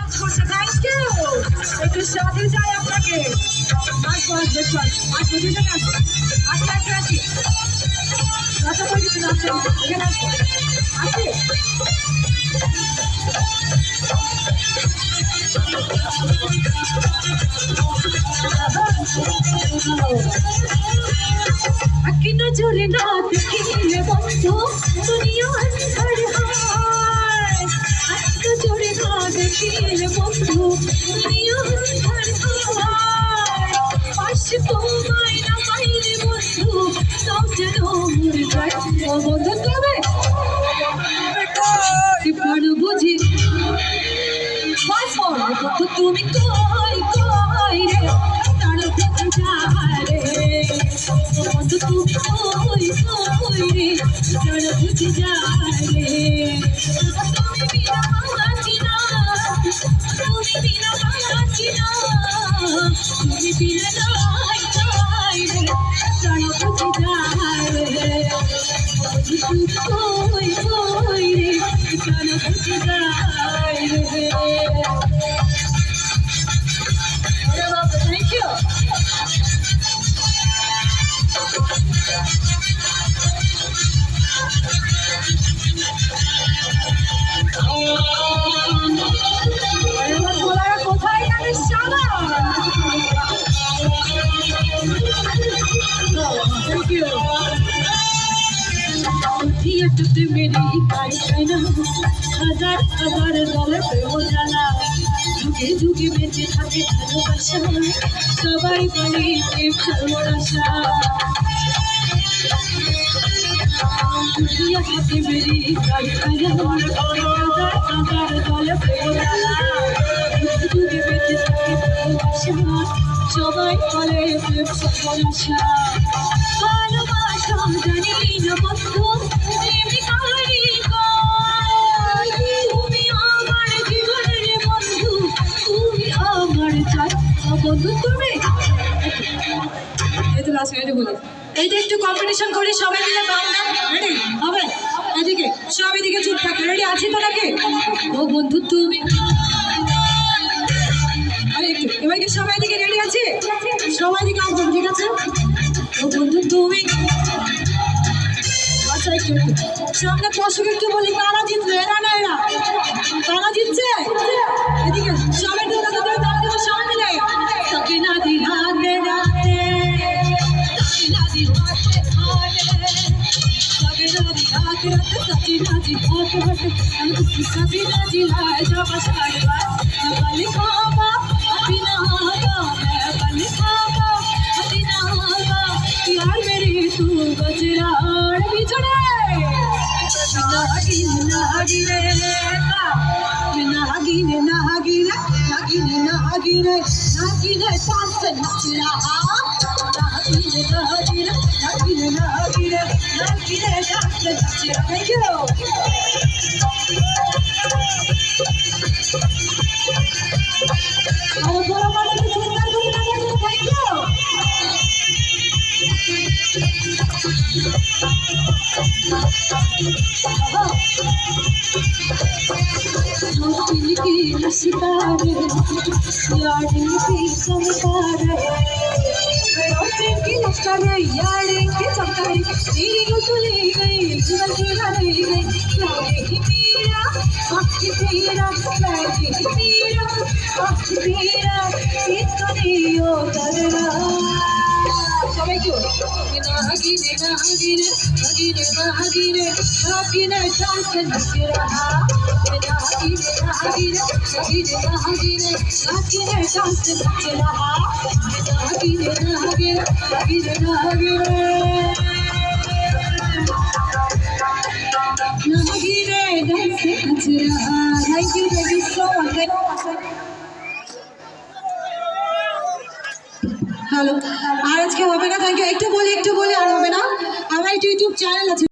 Dance করছে, thank you. একটু সাথে যাই আপনাকে, আসবো আসবো একটু আসবো দুজনে আসবো, আসতে আসতে আসি, রাস্তা করে কিছু আসছে এখানে আসবো, আসি। আঁকি নজরে না দেখিলে বন্ধু দুনিয়া অন্ধকার হয়, আঁকি নজরে না দেখিলে বন্ধু দুনিয়া অন্ধকার হয়, পাশে তোমায় না পাইলে বন্ধু সব যেন মরে যায়। ও বন্ধু তবে প্রাণ বুঝি বন্ধু তুমি কই কই রে প্রাণ বুঝি যায় রে, বন্ধু তুমি কই কই রে প্রাণ বুঝি যায় রে, তুমি বিনা বাঁচি না, তুমি বিনা বাঁচি না, তুমি বিনা নাই নাই রে প্রাণ বুঝি যায় রে, বন্ধু তুমি কই কই রে প্রাণ বুঝি যায় রে। Thank you. কোথায় গেলে শালা? Thank you. তুই মেরি গাড়ি খাই না, হাজার হাজার দলের প্রেম জ্বালা, যুগে যুগে বেঁচে থাকে ভালোবাসা, সবাই বলে প্রেম ভালোবাসা, হাতে মেরি গাড়ি খাই না, হাজার হাজার দলের প্রেম জ্বালা, যুগে যুগে বেঁচে থাকে ভালোবাসা, সবাই বলে প্রেম ভালোবাসা, ভালোবাসা জানি না বন্ধু তুমি কারি কই, তুমি আমার জীবনের বন্ধু, তুমি আমার চাই বন্ধু তুমি। এই তো লাস্ট গাইডে বলি, এইটা একটু কম্পিটিশন করি সবাই মিলে, বাংলা রেডি হবে? এদিকে সব এদিকে চুপ থাকে, রেডি আছি তো নাকি? ও বন্ধু তুমি, আরে একটু এবার কি সবাই দিকে রেডি আছে? সবাই দিকে আসবেন, ঠিক আছে? ও বন্ধু তুমি, আচ্ছা একটু সামনে দর্শক একটু বলি, কারা জিতবে? এরা না এরা? কারা জিতছে? এদিকে সবাই দিকে দাম দেবো সবাই মিলে, তাকে না দি রাতে রাতে, তাকে না দি হাতে হাতে, তাকে না দি রাতে রাতে, তাকে না দি হাতে হাতে, আমি তো কিসাবি না দি লায় যাবা সারবা, বলি খাবা বিনা হাবা, বলি খাবা বিনা হাবা, यार मेरी तू बजराड़ बिछड़े नागिन नागिन नागिन नागिन नागिन नागिन नागिन सांस नच रहा, नागिन नागिन नागिन नागिन नागिन सांस नच रहा। Thank you. और बड़ा बड़ा सुंदर सुंदर थैंक यू। सितारे यारी की चमकारे, रोशनी की लश्करे यारी की चमकारे, तेरी उतली गई जीवन की हरी गई, लागे मेरा आँख तेरा, लागे मेरा आँख तेरा, इतनियो करना সবাই কেউ নাগিনে নাগিনে নাগিনে নাগিনে নাগিনে চান্স নচে রাহা, নাগিনে নাগিনে নাগিনে নাগিনে নাগিনে চান্স নচে রাহা, নাগিনে নাগিনে নাগিনে নাগিনে নাগিনে ডান্স নচে রাহা। Thank you so much. Hello, আর আজকে হবে না, থ্যাংক ইউ। একটু বলি আর হবে না, আমার একটা ইউটিউব চ্যানেল আছে।